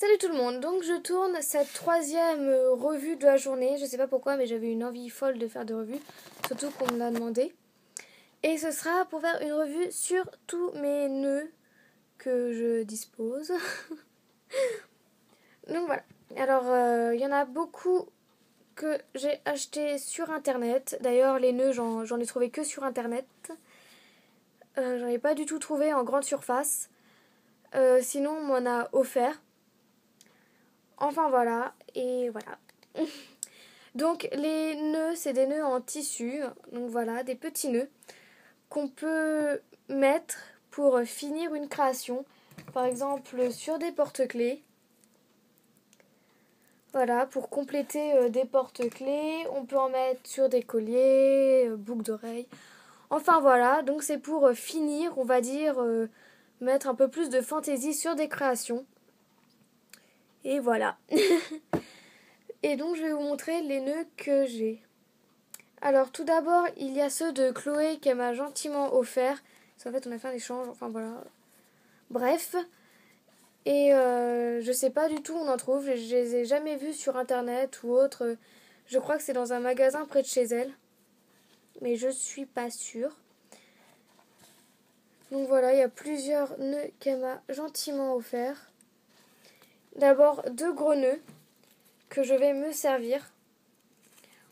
Salut tout le monde, donc je tourne cette troisième revue de la journée. Je sais pas pourquoi, mais j'avais une envie folle de faire des revues, surtout qu'on me l'a demandé. Et ce sera pour faire une revue sur tous mes nœuds que je dispose. Donc voilà. Alors, il y en a beaucoup que j'ai acheté sur internet. D'ailleurs, les nœuds, j'en ai trouvé que sur internet. J'en ai pas du tout trouvé en grande surface. Sinon, on m'en a offert. Enfin voilà, et voilà. Donc les nœuds, c'est des nœuds en tissu. Donc voilà, des petits nœuds qu'on peut mettre pour finir une création. Par exemple sur des porte-clés. Voilà, pour compléter des porte-clés. On peut en mettre sur des colliers, boucles d'oreilles. Enfin voilà, donc c'est pour finir, on va dire, mettre un peu plus de fantaisie sur des créations. Et voilà. Et donc je vais vous montrer les nœuds que j'ai. Alors tout d'abord, il y a ceux de Chloé qu'elle m'a gentiment offert. Parce qu'en fait, on a fait un échange, enfin voilà. Bref. Et je sais pas du tout où on en trouve. Je les ai jamais vus sur internet ou autre. Je crois que c'est dans un magasin près de chez elle. Mais je suis pas sûre. Donc voilà, il y a plusieurs nœuds qu'elle m'a gentiment offert. D'abord, deux gros nœuds que je vais me servir.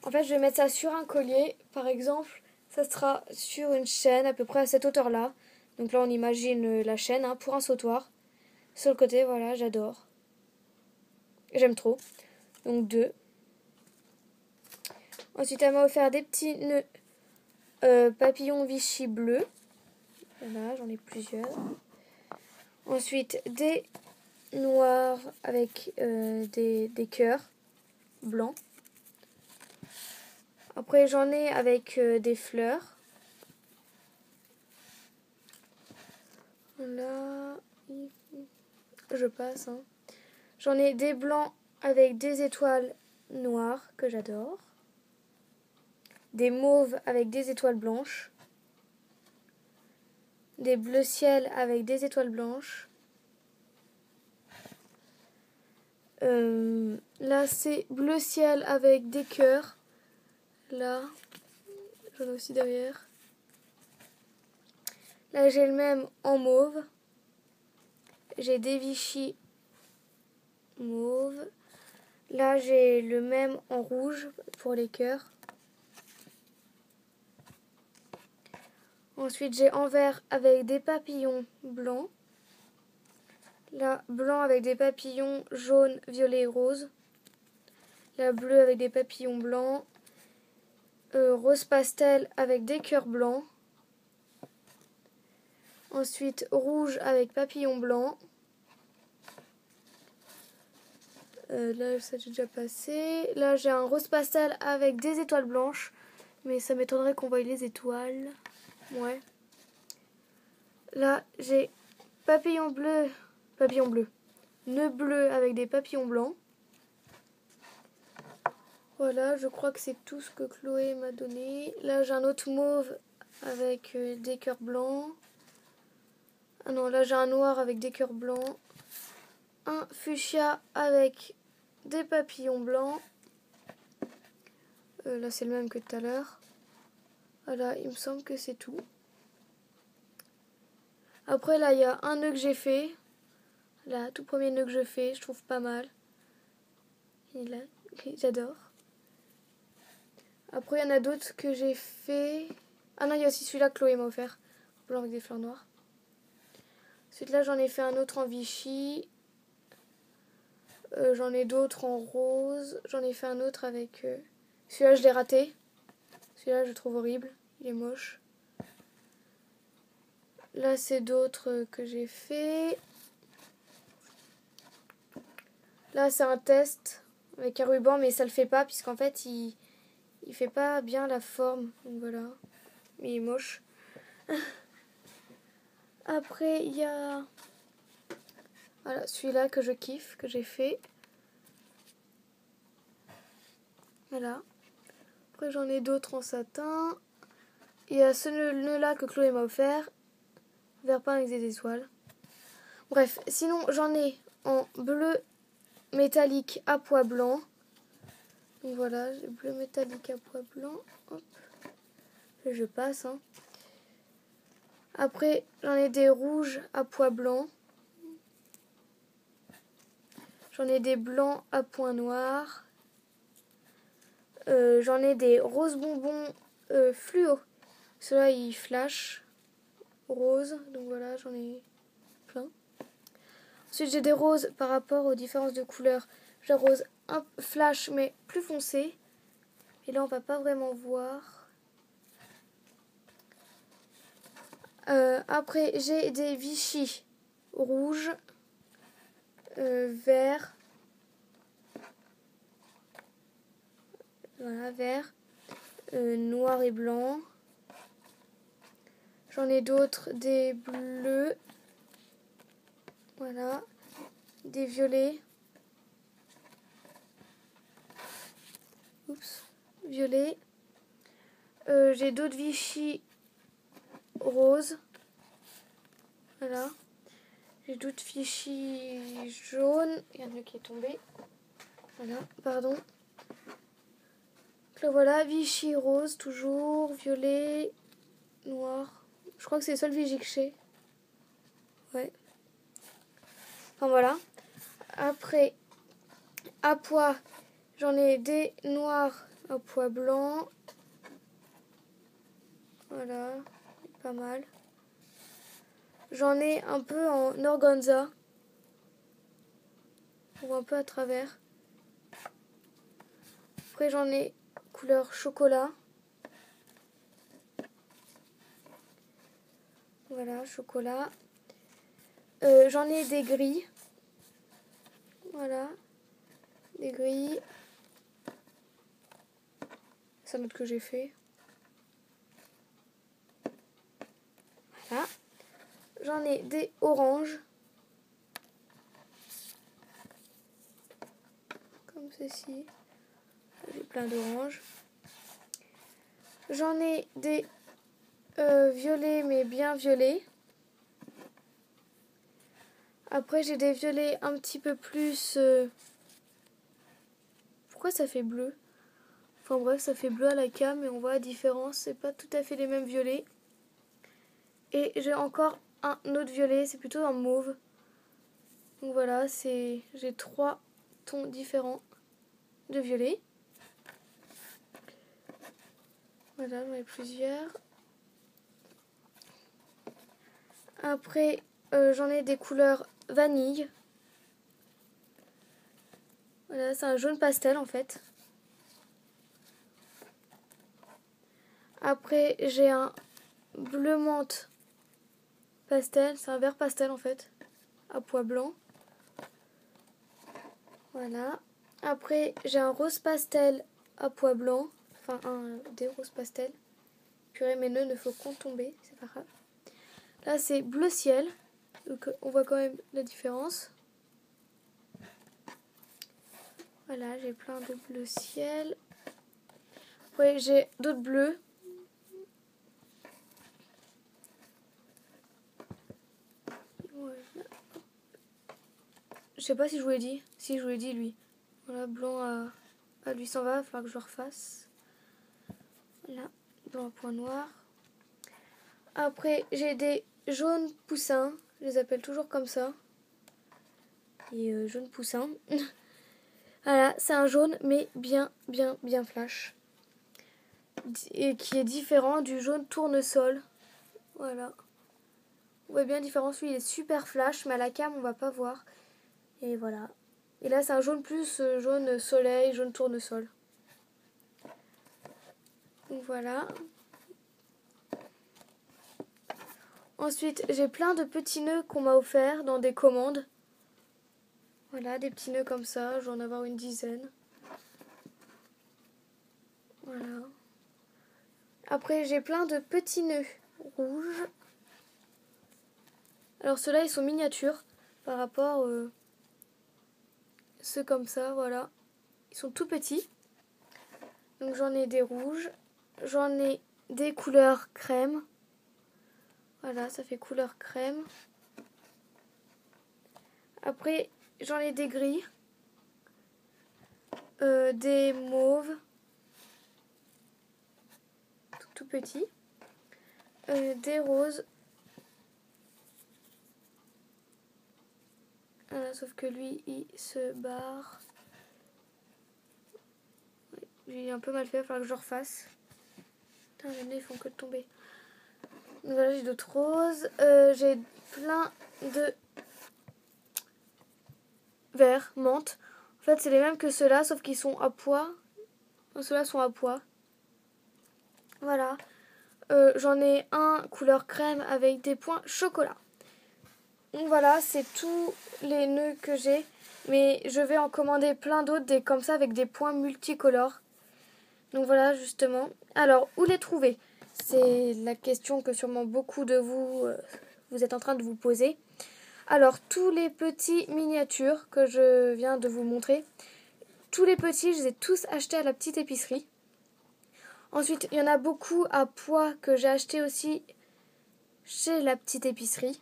En fait, je vais mettre ça sur un collier. Par exemple, ça sera sur une chaîne à peu près à cette hauteur-là. Donc là, on imagine la chaîne pour un sautoir. Sur le côté, voilà, j'adore. J'aime trop. Donc deux. Ensuite, elle m'a offert des petits nœuds papillon Vichy bleu. Voilà, j'en ai plusieurs. Ensuite, des noirs avec des cœurs blancs. Après, j'en ai avec des fleurs. Là, je passe. J'en ai des blancs avec des étoiles noires que j'adore. Des mauves avec des étoiles blanches. Des bleus ciel avec des étoiles blanches. Là, c'est bleu ciel avec des cœurs. Là, j'en ai aussi derrière. Là, j'ai le même en mauve. J'ai des Vichy mauve. Là, j'ai le même en rouge pour les cœurs. Ensuite, j'ai en vert avec des papillons blancs. Là, blanc avec des papillons jaunes, violets et roses. Là, bleu avec des papillons blancs. Rose pastel avec des cœurs blancs. Ensuite, rouge avec papillons blancs. Là, ça j'ai déjà passé. Là, j'ai un rose pastel avec des étoiles blanches. Mais ça m'étonnerait qu'on voie les étoiles. Ouais. Là, j'ai papillon bleu. Nœud bleu avec des papillons blancs. Voilà, je crois que c'est tout ce que Chloé m'a donné. Là, j'ai un autre mauve avec des cœurs blancs. Ah non, là, j'ai un noir avec des cœurs blancs. Un fuchsia avec des papillons blancs. Là, c'est le même que tout à l'heure. Voilà, il me semble que c'est tout. Après, là, il y a un nœud que j'ai fait. Là, tout premier nœud que je fais, je trouve pas mal. Et là, j'adore. Après, il y en a d'autres que j'ai fait. Ah non, il y a aussi celui-là que Chloé m'a offert. Blanc avec des fleurs noires. Ensuite, là, j'en ai fait un autre en Vichy. J'en ai d'autres en rose. J'en ai fait un autre avec... Celui-là, je l'ai raté. Celui-là, je le trouve horrible. Il est moche. Là, c'est d'autres que j'ai fait. Là, c'est un test avec un ruban, mais ça le fait pas, puisqu'en fait, il fait pas bien la forme. Donc voilà. Mais il est moche. Après, il y a... Voilà, celui-là que je kiffe, que j'ai fait. Voilà. Après, j'en ai d'autres en satin. Il y a ce nœud-là que Chloé m'a offert. Vert peint avec des étoiles. Bref, sinon, j'en ai en bleu métallique à pois blanc. Donc voilà, j'ai bleu métallique à pois blanc. Hop. Et je passe. Hein. Après, j'en ai des rouges à pois blanc. J'en ai des blancs à pois noirs. J'en ai des roses bonbons fluo. Ceux-là, ils flash rose. Donc voilà, j'en ai plein. Ensuite, j'ai des roses par rapport aux différences de couleurs. J'ai un rose un flash, mais plus foncé. Et là, on va pas vraiment voir. Après, j'ai des Vichy rouges, verts. Voilà, vert, noir et blanc. J'en ai d'autres, des bleus. Voilà, des violets. Oups, violets. J'ai d'autres Vichy roses. Voilà. J'ai d'autres Vichy jaunes. Il y en a un qui est tombé. Voilà, pardon. Donc là, voilà, Vichy rose, toujours, violet, noir. Je crois que c'est le seul Vichy que j'ai. Ouais. Enfin voilà. Après, à pois, j'en ai des noirs à pois blanc. Voilà, pas mal. J'en ai un peu en organza. On voit un peu à travers. Après, j'en ai couleur chocolat. Voilà, chocolat. J'en ai des gris. Voilà, des gris. C'est un autre que j'ai fait. Voilà. J'en ai des oranges. Comme ceci. J'ai plein d'oranges. J'en ai des violets, mais bien violets. Après, j'ai des violets un petit peu plus... Pourquoi ça fait bleu? Enfin bref, ça fait bleu à la cam, mais on voit la différence. C'est pas tout à fait les mêmes violets. Et j'ai encore un autre violet, c'est plutôt un mauve. Donc voilà, j'ai 3 tons différents de violet. Voilà, j'en ai plusieurs. Après, j'en ai des couleurs vanille. Voilà, c'est un jaune pastel en fait. Après, j'ai un bleu menthe pastel. C'est un vert pastel en fait, à pois blanc. Voilà. Après, j'ai un rose pastel à pois blanc. Enfin, des roses pastels. Purée, mes nœuds ne font qu'en tomber, c'est pas grave. Là, c'est bleu ciel. Donc, on voit quand même la différence. Voilà, j'ai plein de bleu ciel. Après, j'ai d'autres bleus. Voilà. Je sais pas si je vous l'ai dit. Si, je vous l'ai dit, lui. Voilà, blanc à lui s'en va. Il va falloir que je le refasse. Voilà, blanc à point noir. Après, j'ai des jaunes poussins. Je les appelle toujours comme ça. Et jaune poussin. Voilà, c'est un jaune, mais bien flash. Et qui est différent du jaune tournesol. Voilà. On voit bien la différence. Lui, il est super flash, mais à la cam, on va pas voir. Et voilà. Et là, c'est un jaune plus jaune soleil, jaune tournesol. Donc voilà. Ensuite, j'ai plein de petits nœuds qu'on m'a offerts dans des commandes. Voilà, des petits nœuds comme ça. Je vais en avoir une dizaine. Voilà. Après, j'ai plein de petits nœuds rouges. Alors, ceux-là, ils sont miniatures par rapport ceux comme ça, voilà. Ils sont tout petits. Donc, j'en ai des rouges. J'en ai des couleurs crème. Voilà, ça fait couleur crème. Après, j'en ai des gris. des mauves tout petits, des roses, sauf que lui il se barre. J'ai un peu mal fait, il va falloir que je refasse. Putain, les nez ils font que de tomber. Donc voilà, j'ai d'autres roses. J'ai plein de verts, menthe. En fait, c'est les mêmes que ceux-là, sauf qu'ils sont à pois. Ceux-là sont à pois. Voilà. J'en ai un couleur crème avec des points chocolat. Donc voilà, c'est tous les nœuds que j'ai. Mais je vais en commander plein d'autres, des comme ça, avec des points multicolores. Donc voilà, justement. Alors, où les trouver? C'est la question que sûrement beaucoup de vous, vous êtes en train de vous poser. Alors, tous les petits miniatures que je viens de vous montrer, tous les petits, je les ai tous achetés à la petite épicerie. Ensuite, il y en a beaucoup à pois que j'ai acheté aussi chez la petite épicerie.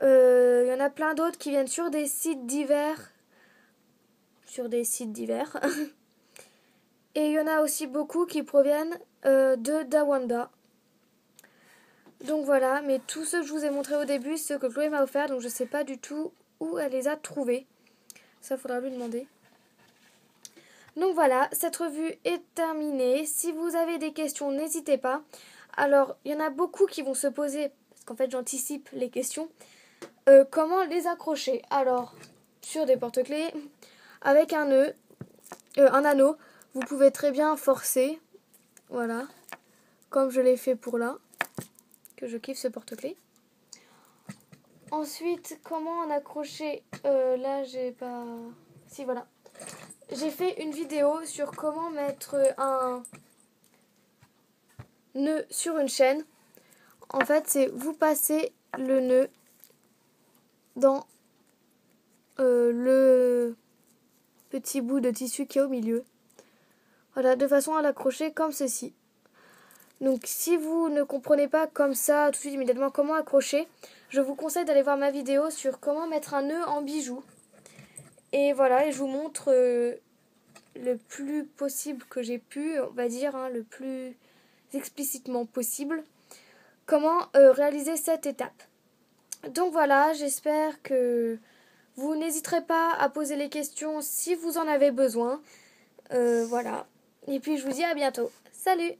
Il y en a plein d'autres qui viennent sur des sites divers. Et il y en a aussi beaucoup qui proviennent de Dawanda. Donc voilà, mais tous ceux que je vous ai montrés au début, ceux que Chloé m'a offert, donc je ne sais pas du tout où elle les a trouvés. Ça, faudra lui demander. Donc voilà, cette revue est terminée. Si vous avez des questions, n'hésitez pas. Alors, il y en a beaucoup qui vont se poser, parce qu'en fait j'anticipe les questions, comment les accrocher? Alors, sur des porte-clés, avec un nœud, un anneau, vous pouvez très bien forcer, voilà, comme je l'ai fait pour là, que je kiffe ce porte-clés. Ensuite, comment en accrocher? Là, j'ai pas... Si, voilà. J'ai fait une vidéo sur comment mettre un nœud sur une chaîne. En fait, c'est vous passez le nœud dans le petit bout de tissu qui est au milieu. Voilà, de façon à l'accrocher comme ceci. Donc si vous ne comprenez pas comme ça tout de suite immédiatement comment accrocher, je vous conseille d'aller voir ma vidéo sur comment mettre un nœud en bijou. Et voilà, et je vous montre le plus possible que j'ai pu, on va dire, hein, le plus explicitement possible, comment réaliser cette étape. Donc voilà, j'espère que vous n'hésiterez pas à poser les questions si vous en avez besoin. Voilà. Et puis je vous dis à bientôt. Salut!